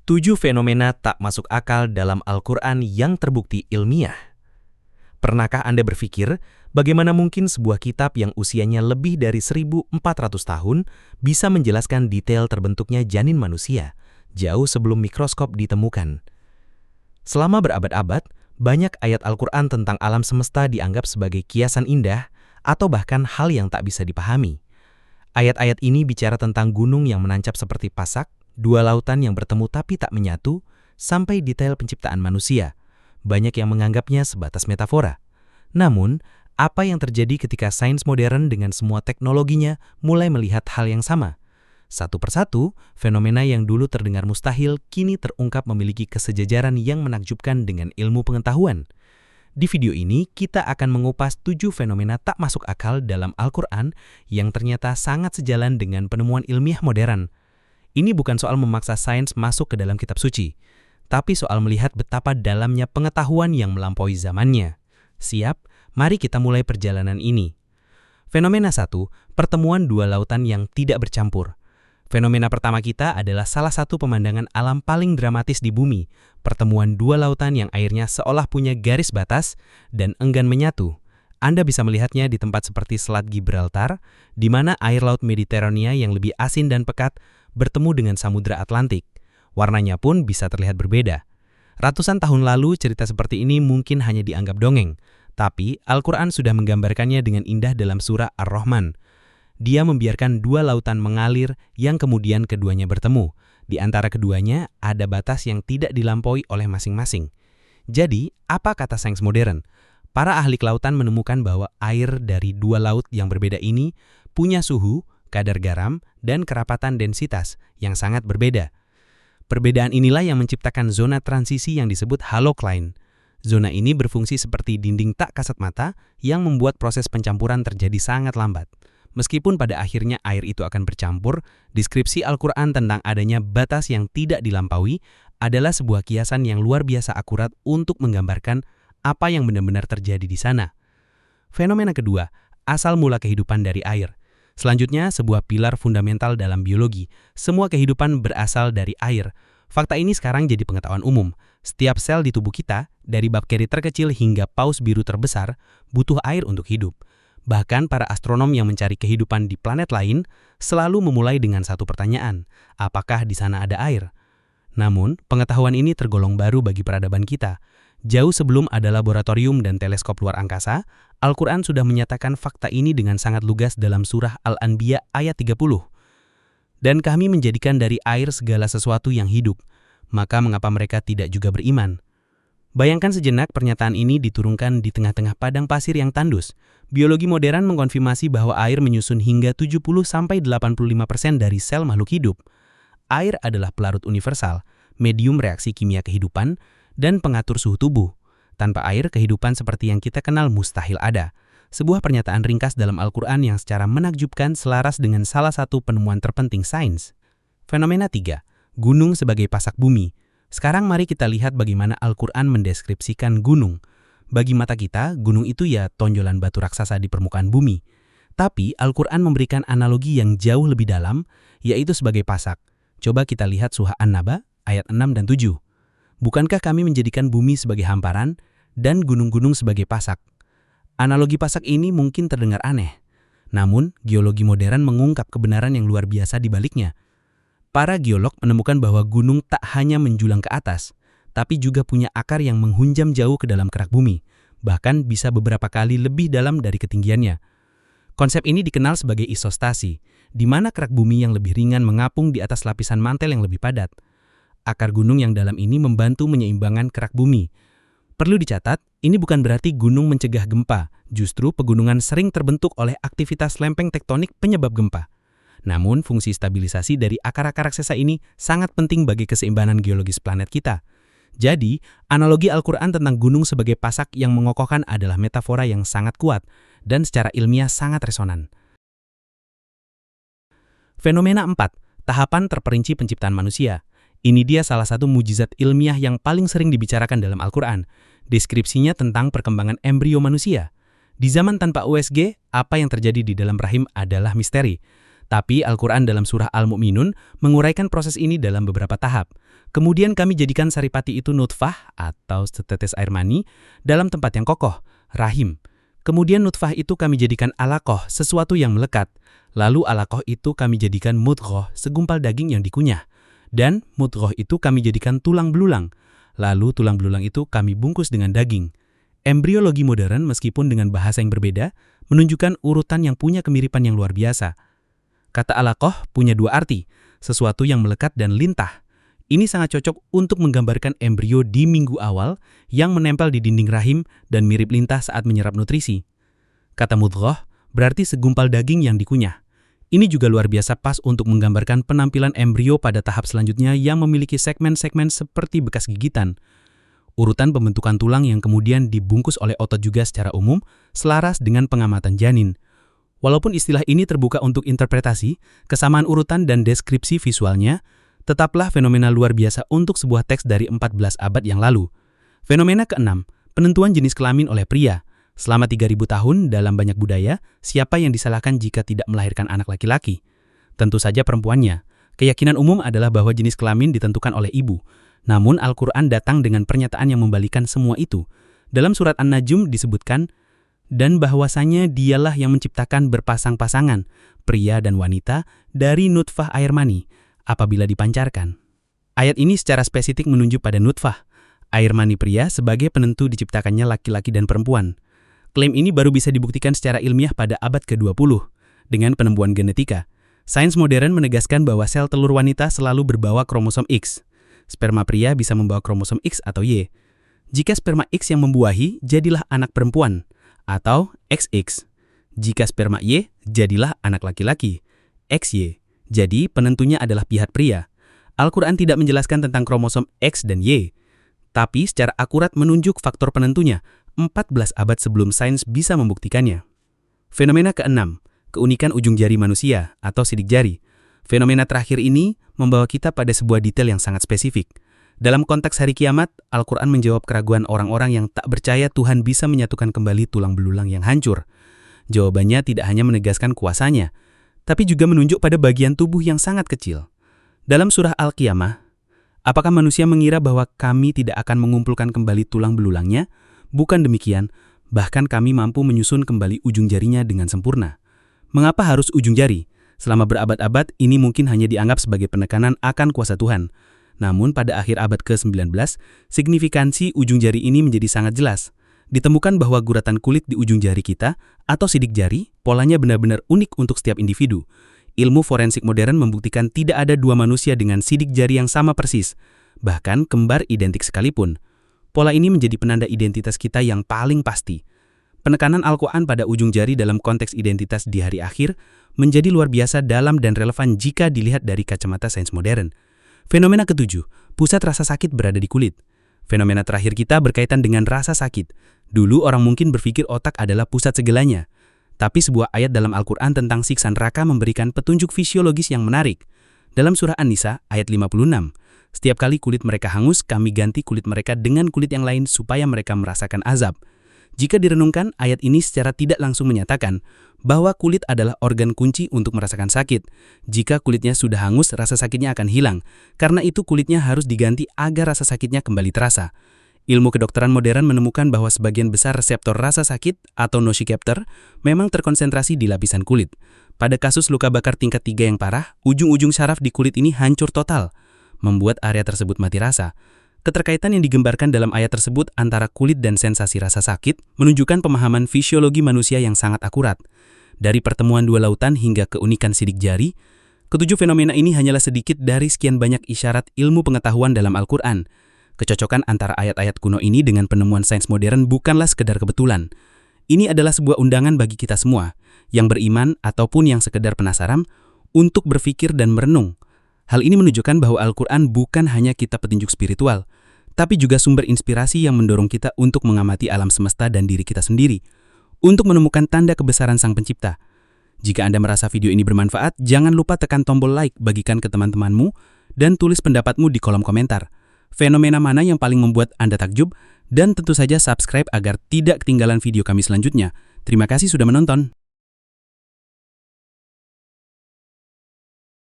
7 fenomena tak masuk akal dalam Al-Quran yang terbukti ilmiah. Pernahkah Anda berpikir bagaimana mungkin sebuah kitab yang usianya lebih dari 1.400 tahun bisa menjelaskan detail terbentuknya janin manusia, jauh sebelum mikroskop ditemukan? Selama berabad-abad, banyak ayat Al-Quran tentang alam semesta dianggap sebagai kiasan indah atau bahkan hal yang tak bisa dipahami. Ayat-ayat ini bicara tentang gunung yang menancap seperti pasak, dua lautan yang bertemu tapi tak menyatu, sampai detail penciptaan manusia. Banyak yang menganggapnya sebatas metafora. Namun, apa yang terjadi ketika sains modern dengan semua teknologinya mulai melihat hal yang sama? Satu persatu, fenomena yang dulu terdengar mustahil kini terungkap memiliki kesejajaran yang menakjubkan dengan ilmu pengetahuan. Di video ini, kita akan mengupas 7 fenomena tak masuk akal dalam Al-Quran yang ternyata sangat sejalan dengan penemuan ilmiah modern. Ini bukan soal memaksa sains masuk ke dalam kitab suci, tapi soal melihat betapa dalamnya pengetahuan yang melampaui zamannya. Siap? Mari kita mulai perjalanan ini. Fenomena 1, pertemuan dua lautan yang tidak bercampur. Fenomena pertama kita adalah salah satu pemandangan alam paling dramatis di bumi, pertemuan dua lautan yang airnya seolah punya garis batas dan enggan menyatu. Anda bisa melihatnya di tempat seperti Selat Gibraltar, di mana air laut Mediterania yang lebih asin dan pekat bertemu dengan Samudra Atlantik. Warnanya pun bisa terlihat berbeda. Ratusan tahun lalu cerita seperti ini mungkin hanya dianggap dongeng, tapi Al-Quran sudah menggambarkannya dengan indah dalam surah Ar-Rahman. Dia membiarkan dua lautan mengalir yang kemudian keduanya bertemu. Di antara keduanya ada batas yang tidak dilampaui oleh masing-masing. Jadi, apa kata sains modern? Para ahli kelautan menemukan bahwa air dari dua laut yang berbeda ini punya suhu, kadar garam, dan kerapatan densitas yang sangat berbeda. Perbedaan inilah yang menciptakan zona transisi yang disebut halocline. Zona ini berfungsi seperti dinding tak kasat mata yang membuat proses pencampuran terjadi sangat lambat. Meskipun pada akhirnya air itu akan bercampur, deskripsi Al-Quran tentang adanya batas yang tidak dilampaui adalah sebuah kiasan yang luar biasa akurat untuk menggambarkan apa yang benar-benar terjadi di sana. Fenomena kedua, asal mula kehidupan dari air. Selanjutnya, sebuah pilar fundamental dalam biologi. Semua kehidupan berasal dari air. Fakta ini sekarang jadi pengetahuan umum. Setiap sel di tubuh kita, dari bakteri terkecil hingga paus biru terbesar, butuh air untuk hidup. Bahkan para astronom yang mencari kehidupan di planet lain selalu memulai dengan satu pertanyaan, apakah di sana ada air? Namun, pengetahuan ini tergolong baru bagi peradaban kita. Jauh sebelum ada laboratorium dan teleskop luar angkasa, Al-Quran sudah menyatakan fakta ini dengan sangat lugas dalam surah Al-Anbiya ayat 30. Dan kami menjadikan dari air segala sesuatu yang hidup, maka mengapa mereka tidak juga beriman? Bayangkan sejenak pernyataan ini diturunkan di tengah-tengah padang pasir yang tandus. Biologi modern mengkonfirmasi bahwa air menyusun hingga 70-85% dari sel makhluk hidup. Air adalah pelarut universal, medium reaksi kimia kehidupan, dan pengatur suhu tubuh. Tanpa air, kehidupan seperti yang kita kenal mustahil ada. Sebuah pernyataan ringkas dalam Al-Quran yang secara menakjubkan selaras dengan salah satu penemuan terpenting sains. Fenomena 3, gunung sebagai pasak bumi. Sekarang mari kita lihat bagaimana Al-Quran mendeskripsikan gunung. Bagi mata kita, gunung itu ya tonjolan batu raksasa di permukaan bumi. Tapi Al-Quran memberikan analogi yang jauh lebih dalam, yaitu sebagai pasak. Coba kita lihat surah An-Naba ayat 6 dan 7. Bukankah kami menjadikan bumi sebagai hamparan dan gunung-gunung sebagai pasak? Analogi pasak ini mungkin terdengar aneh. Namun, geologi modern mengungkap kebenaran yang luar biasa di baliknya. Para geolog menemukan bahwa gunung tak hanya menjulang ke atas, tapi juga punya akar yang menghunjam jauh ke dalam kerak bumi, bahkan bisa beberapa kali lebih dalam dari ketinggiannya. Konsep ini dikenal sebagai isostasi, di mana kerak bumi yang lebih ringan mengapung di atas lapisan mantel yang lebih padat. Akar gunung yang dalam ini membantu menyeimbangkan kerak bumi. Perlu dicatat, ini bukan berarti gunung mencegah gempa, justru pegunungan sering terbentuk oleh aktivitas lempeng tektonik penyebab gempa. Namun, fungsi stabilisasi dari akar-akar raksasa ini sangat penting bagi keseimbangan geologis planet kita. Jadi, analogi Al-Quran tentang gunung sebagai pasak yang mengokohkan adalah metafora yang sangat kuat dan secara ilmiah sangat resonan. Fenomena 4, tahapan terperinci penciptaan manusia. Ini dia salah satu mujizat ilmiah yang paling sering dibicarakan dalam Al-Quran. Deskripsinya tentang perkembangan embrio manusia. Di zaman tanpa USG, apa yang terjadi di dalam rahim adalah misteri. Tapi Al-Quran dalam surah Al-Mu'minun menguraikan proses ini dalam beberapa tahap. Kemudian kami jadikan saripati itu nutfah atau setetes air mani dalam tempat yang kokoh, rahim. Kemudian nutfah itu kami jadikan alaqah, sesuatu yang melekat. Lalu alaqah itu kami jadikan mudghah, segumpal daging yang dikunyah. Dan mudghah itu kami jadikan tulang belulang. Lalu tulang belulang itu kami bungkus dengan daging. Embriologi modern meskipun dengan bahasa yang berbeda, menunjukkan urutan yang punya kemiripan yang luar biasa. Kata alaqah punya dua arti, sesuatu yang melekat dan lintah. Ini sangat cocok untuk menggambarkan embrio di minggu awal yang menempel di dinding rahim dan mirip lintah saat menyerap nutrisi. Kata mudghah berarti segumpal daging yang dikunyah. Ini juga luar biasa pas untuk menggambarkan penampilan embrio pada tahap selanjutnya yang memiliki segmen-segmen seperti bekas gigitan. Urutan pembentukan tulang yang kemudian dibungkus oleh otot juga secara umum selaras dengan pengamatan janin. Walaupun istilah ini terbuka untuk interpretasi, kesamaan urutan dan deskripsi visualnya tetaplah fenomena luar biasa untuk sebuah teks dari 14 abad yang lalu. Fenomena keenam, penentuan jenis kelamin oleh pria. Selama 3.000 tahun dalam banyak budaya, siapa yang disalahkan jika tidak melahirkan anak laki-laki? Tentu saja perempuannya. Keyakinan umum adalah bahwa jenis kelamin ditentukan oleh ibu. Namun Al-Quran datang dengan pernyataan yang membalikan semua itu. Dalam surat An-Najm disebutkan, dan bahwasanya dialah yang menciptakan berpasang-pasangan, pria dan wanita, dari nutfah air mani, apabila dipancarkan. Ayat ini secara spesifik menunjuk pada nutfah, air mani pria sebagai penentu diciptakannya laki-laki dan perempuan. Klaim ini baru bisa dibuktikan secara ilmiah pada abad ke-20, dengan penemuan genetika. Sains modern menegaskan bahwa sel telur wanita selalu berbawa kromosom X. Sperma pria bisa membawa kromosom X atau Y. Jika sperma X yang membuahi, jadilah anak perempuan, atau XX. Jika sperma Y, jadilah anak laki-laki, XY. Jadi, penentunya adalah pihak pria. Al-Quran tidak menjelaskan tentang kromosom X dan Y, tapi secara akurat menunjuk faktor penentunya 14 abad sebelum sains bisa membuktikannya. Fenomena keenam, keunikan ujung jari manusia atau sidik jari. Fenomena terakhir ini membawa kita pada sebuah detail yang sangat spesifik. Dalam konteks hari kiamat, Al-Quran menjawab keraguan orang-orang yang tak percaya Tuhan bisa menyatukan kembali tulang belulang yang hancur. Jawabannya tidak hanya menegaskan kuasanya, tapi juga menunjuk pada bagian tubuh yang sangat kecil. Dalam surah Al-Qiyamah, apakah manusia mengira bahwa kami tidak akan mengumpulkan kembali tulang belulangnya? Bukan demikian, bahkan kami mampu menyusun kembali ujung jarinya dengan sempurna. Mengapa harus ujung jari? Selama berabad-abad, ini mungkin hanya dianggap sebagai penekanan akan kuasa Tuhan. Namun pada akhir abad ke-19, signifikansi ujung jari ini menjadi sangat jelas. Ditemukan bahwa guratan kulit di ujung jari kita, atau sidik jari, polanya benar-benar unik untuk setiap individu. Ilmu forensik modern membuktikan tidak ada dua manusia dengan sidik jari yang sama persis, bahkan kembar identik sekalipun. Pola ini menjadi penanda identitas kita yang paling pasti. Penekanan Al-Quran pada ujung jari dalam konteks identitas di hari akhir menjadi luar biasa dalam dan relevan jika dilihat dari kacamata sains modern. Fenomena ketujuh, pusat rasa sakit berada di kulit. Fenomena terakhir kita berkaitan dengan rasa sakit. Dulu orang mungkin berpikir otak adalah pusat segalanya. Tapi sebuah ayat dalam Al-Quran tentang siksa neraka memberikan petunjuk fisiologis yang menarik. Dalam surah An-Nisa ayat 56, setiap kali kulit mereka hangus, kami ganti kulit mereka dengan kulit yang lain supaya mereka merasakan azab. Jika direnungkan, ayat ini secara tidak langsung menyatakan bahwa kulit adalah organ kunci untuk merasakan sakit. Jika kulitnya sudah hangus, rasa sakitnya akan hilang. Karena itu kulitnya harus diganti agar rasa sakitnya kembali terasa. Ilmu kedokteran modern menemukan bahwa sebagian besar reseptor rasa sakit atau nociceptor memang terkonsentrasi di lapisan kulit. Pada kasus luka bakar tingkat 3 yang parah, ujung-ujung syaraf di kulit ini hancur total, membuat area tersebut mati rasa. Keterkaitan yang digambarkan dalam ayat tersebut antara kulit dan sensasi rasa sakit menunjukkan pemahaman fisiologi manusia yang sangat akurat. Dari pertemuan dua lautan hingga keunikan sidik jari, ketujuh fenomena ini hanyalah sedikit dari sekian banyak isyarat ilmu pengetahuan dalam Al-Quran. Kecocokan antara ayat-ayat kuno ini dengan penemuan sains modern bukanlah sekedar kebetulan. Ini adalah sebuah undangan bagi kita semua, yang beriman ataupun yang sekedar penasaran, untuk berpikir dan merenung. Hal ini menunjukkan bahwa Al-Quran bukan hanya kitab petunjuk spiritual, tapi juga sumber inspirasi yang mendorong kita untuk mengamati alam semesta dan diri kita sendiri, untuk menemukan tanda kebesaran Sang Pencipta. Jika Anda merasa video ini bermanfaat, jangan lupa tekan tombol like, bagikan ke teman-temanmu, dan tulis pendapatmu di kolom komentar. Fenomena mana yang paling membuat Anda takjub? Dan tentu saja subscribe agar tidak ketinggalan video kami selanjutnya. Terima kasih sudah menonton.